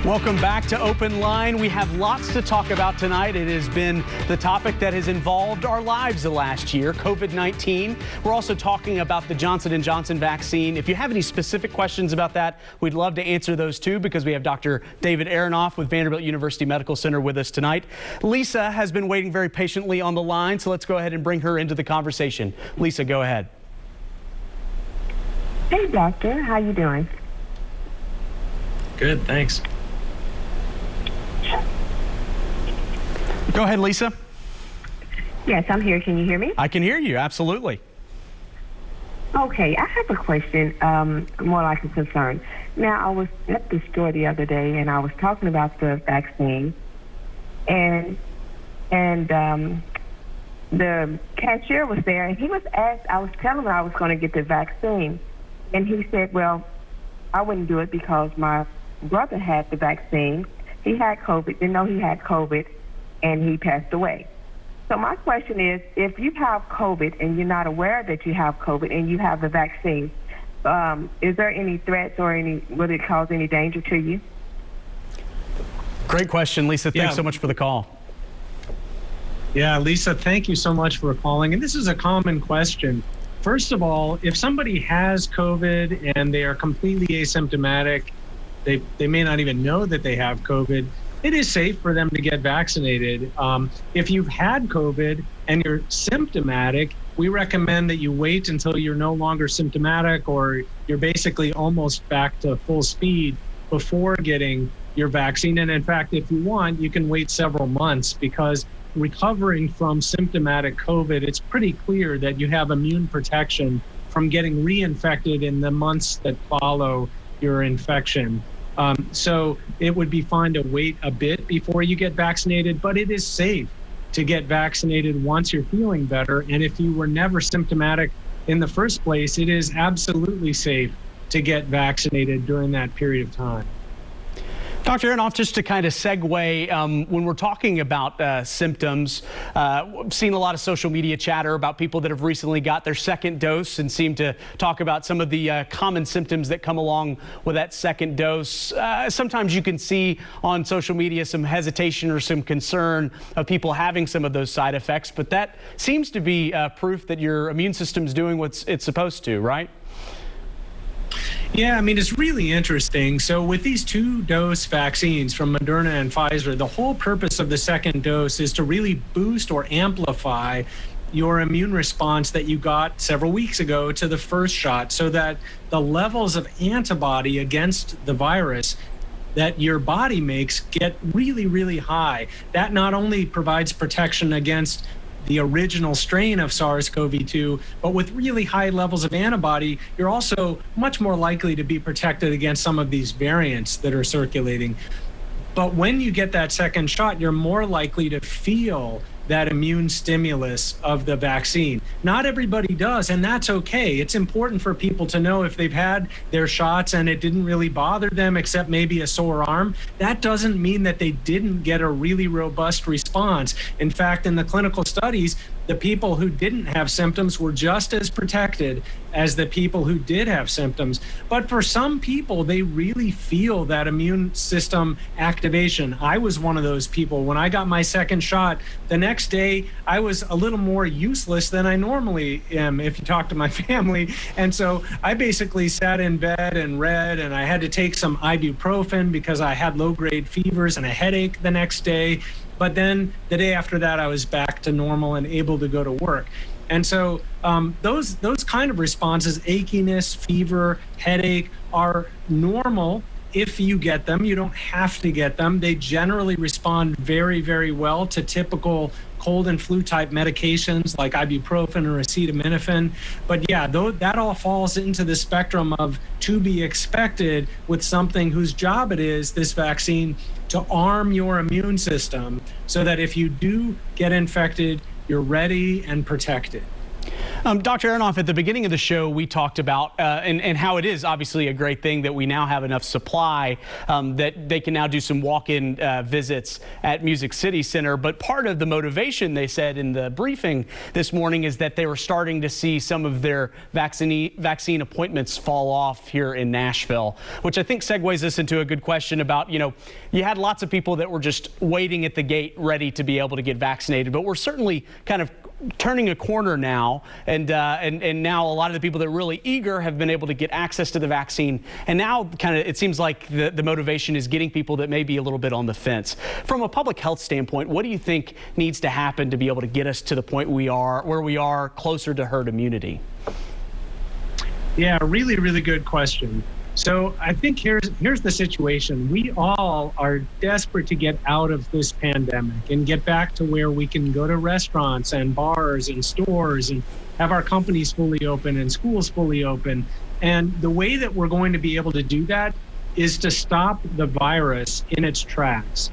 Welcome back to Open Line. We have lots to talk about tonight. It has been the topic that has involved our lives the last year, COVID-19. We're also talking about the Johnson & Johnson vaccine. If you have any specific questions about that, we'd love to answer those too, because we have Dr. David Aronoff with Vanderbilt University Medical Center with us tonight. Lisa has been waiting very patiently on the line, so let's go ahead and bring her into the conversation. Lisa, go ahead. Hey, doctor. How you doing? Good, thanks. Go ahead, Lisa. Yes, I'm here. Can you hear me? I can hear you, absolutely. Okay, I have a question, more like a concern. Now, I was at the store the other day, and I was talking about the vaccine, and the cashier was there, and he was asked, I was telling him I was going to get the vaccine, and he said, well, I wouldn't do it because my brother had the vaccine. He had COVID, didn't know he had COVID, and he passed away. So my question is, if you have COVID and you're not aware that you have COVID and you have the vaccine, is there any threats or would it cause any danger to you? Great question, Lisa. Thanks so much for the call. Yeah, Lisa, thank you so much for calling. And this is a common question. First of all, if somebody has COVID and they are completely asymptomatic, they may not even know that they have COVID, it is safe for them to get vaccinated. If you've had COVID and you're symptomatic, we recommend that you wait until you're no longer symptomatic or you're basically almost back to full speed before getting your vaccine. And in fact, if you want, you can wait several months, because recovering from symptomatic COVID, it's pretty clear that you have immune protection from getting reinfected in the months that follow your infection. So it would be fine to wait a bit before you get vaccinated, but it is safe to get vaccinated once you're feeling better. And if you were never symptomatic in the first place, it is absolutely safe to get vaccinated during that period of time. Dr. Aronoff, just to kind of segue, when we're talking about symptoms, I've seen a lot of social media chatter about people that have recently got their second dose and seem to talk about some of the common symptoms that come along with that second dose. Sometimes you can see on social media some hesitation or some concern of people having some of those side effects, but that seems to be proof that your immune system's doing what it's supposed to, right? Yeah, I mean, it's really interesting. So with these 2-dose vaccines from Moderna and Pfizer, the whole purpose of the second dose is to really boost or amplify your immune response that you got several weeks ago to the first shot, so that the levels of antibody against the virus that your body makes get really, really high. That not only provides protection against the original strain of SARS-CoV-2, but with really high levels of antibody, you're also much more likely to be protected against some of these variants that are circulating. But when you get that second shot, you're more likely to feel that immune stimulus of the vaccine. Not everybody does, and that's okay. It's important for people to know if they've had their shots and it didn't really bother them except maybe a sore arm, that doesn't mean that they didn't get a really robust response. In fact, in the clinical studies, the people who didn't have symptoms were just as protected as the people who did have symptoms. But for some people, they really feel that immune system activation. I was one of those people. When I got my second shot, the next day, I was a little more useless than I normally am, if you talk to my family. And so I basically sat in bed and read, and I had to take some ibuprofen because I had low-grade fevers and a headache the next day. But then the day after that, I was back to normal and able to go to work. And so those kind of responses, achiness, fever, headache, are normal if you get them. You don't have to get them. They generally respond very, very well to typical cold and flu type medications like ibuprofen or acetaminophen. But yeah, that all falls into the spectrum of to be expected with something whose job it is, this vaccine, to arm your immune system so that if you do get infected, you're ready and protected. Dr. Aronoff, at the beginning of the show, we talked about and how it is obviously a great thing that we now have enough supply that they can now do some walk-in visits at Music City Center. But part of the motivation, they said in the briefing this morning, is that they were starting to see some of their vaccine appointments fall off here in Nashville, which I think segues us into a good question about, you had lots of people that were just waiting at the gate ready to be able to get vaccinated, but we're certainly kind of turning a corner now, and now a lot of the people that are really eager have been able to get access to the vaccine, and now kind of it seems like the motivation is getting people that may be a little bit on the fence. From a public health standpoint, what do you think needs to happen to be able to get us to the point where we are closer to herd immunity? Yeah, really, really good question. So I think here's the situation. We all are desperate to get out of this pandemic and get back to where we can go to restaurants and bars and stores and have our companies fully open and schools fully open. And the way that we're going to be able to do that is to stop the virus in its tracks,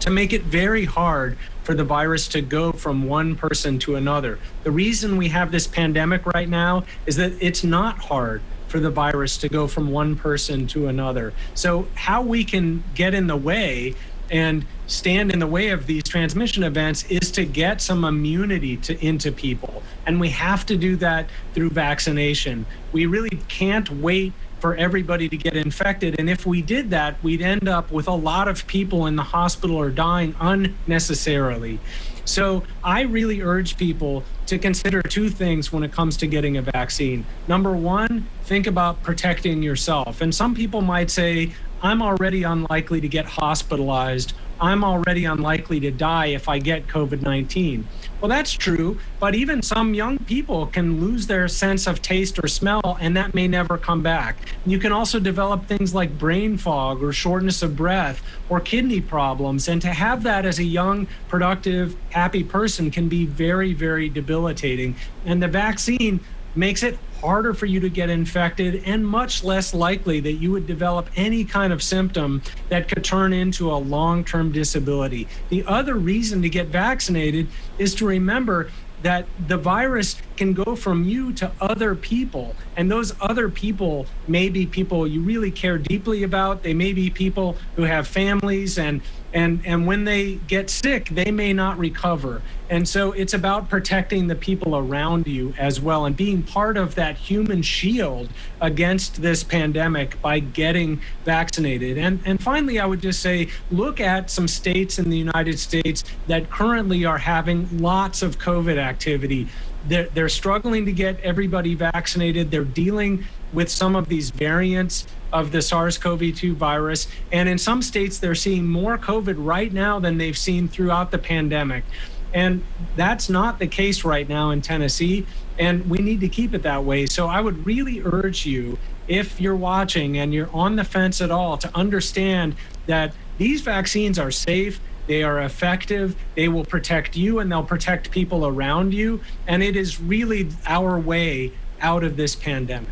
to make it very hard for the virus to go from one person to another. The reason we have this pandemic right now is that it's not hard for the virus to go from one person to another. So how we can get in the way and stand in the way of these transmission events is to get some immunity into people. And we have to do that through vaccination. We really can't wait for everybody to get infected. And if we did that, we'd end up with a lot of people in the hospital or dying unnecessarily. So I really urge people to consider two things when it comes to getting a vaccine. Number one, think about protecting yourself. And some people might say, I'm already unlikely to get hospitalized. I'm already unlikely to die if I get COVID-19. Well, that's true, but even some young people can lose their sense of taste or smell, and that may never come back. You can also develop things like brain fog or shortness of breath or kidney problems, and to have that as a young, productive, happy person can be very, very debilitating. And the vaccine makes it harder for you to get infected and much less likely that you would develop any kind of symptom that could turn into a long-term disability. The other reason to get vaccinated is to remember that the virus can go from you to other people, and those other people may be people you really care deeply about. They may be people who have families, and when they get sick, they may not recover. And so it's about protecting the people around you as well and being part of that human shield against this pandemic by getting vaccinated. And finally, I would just say, look at some states in the United States that currently are having lots of COVID activity. They're struggling to get everybody vaccinated. They're dealing with some of these variants of the SARS-CoV-2 virus. And in some states, they're seeing more COVID right now than they've seen throughout the pandemic. And that's not the case right now in Tennessee, and we need to keep it that way. So I would really urge you, if you're watching and you're on the fence at all, to understand that these vaccines are safe, they are effective, they will protect you, and they'll protect people around you. And it is really our way out of this pandemic.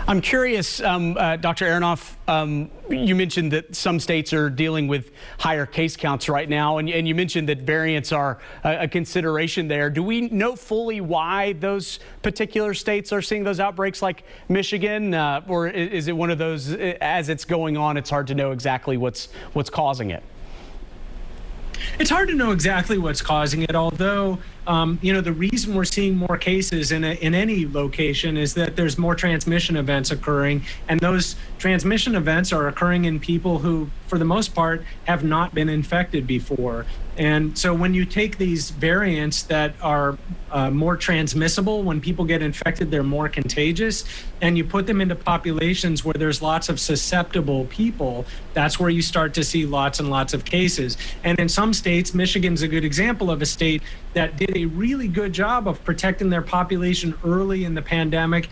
I'm curious, Dr. Aronoff, you mentioned that some states are dealing with higher case counts right now, and you mentioned that variants are a consideration there. Do we know fully why those particular states are seeing those outbreaks like Michigan, or is it one of those, as it's going on, it's hard to know exactly what's causing it? It's hard to know exactly what's causing it, although the reason we're seeing more cases in any location is that there's more transmission events occurring, and those transmission events are occurring in people who, for the most part, have not been infected before. And so when you take these variants that are more transmissible, when people get infected, they're more contagious, and you put them into populations where there's lots of susceptible people, that's where you start to see lots and lots of cases. And in some states, Michigan's a good example of a state that did a really good job of protecting their population early in the pandemic.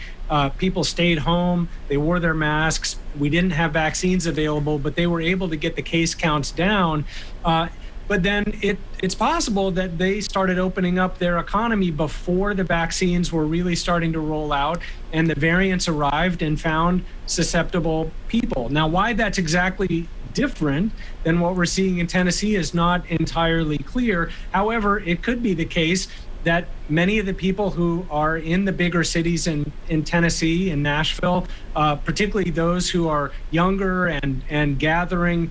People stayed home, they wore their masks, we didn't have vaccines available, but they were able to get the case counts down. But then it's possible that they started opening up their economy before the vaccines were really starting to roll out, and the variants arrived and found susceptible people. Now, why that's exactly different than what we're seeing in Tennessee is not entirely clear. However, it could be the case that many of the people who are in the bigger cities in Tennessee and Nashville, particularly those who are younger and gathering,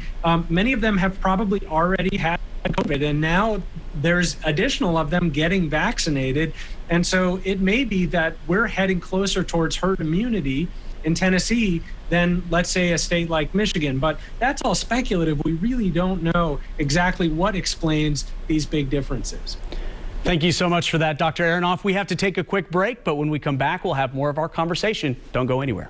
many of them have probably already had COVID, and now there's additional of them getting vaccinated. And so it may be that we're heading closer towards herd immunity in Tennessee than, let's say, a state like Michigan. But that's all speculative. We really don't know exactly what explains these big differences. Thank you so much for that, Dr. Aronoff. We have to take a quick break, but when we come back, we'll have more of our conversation. Don't go anywhere.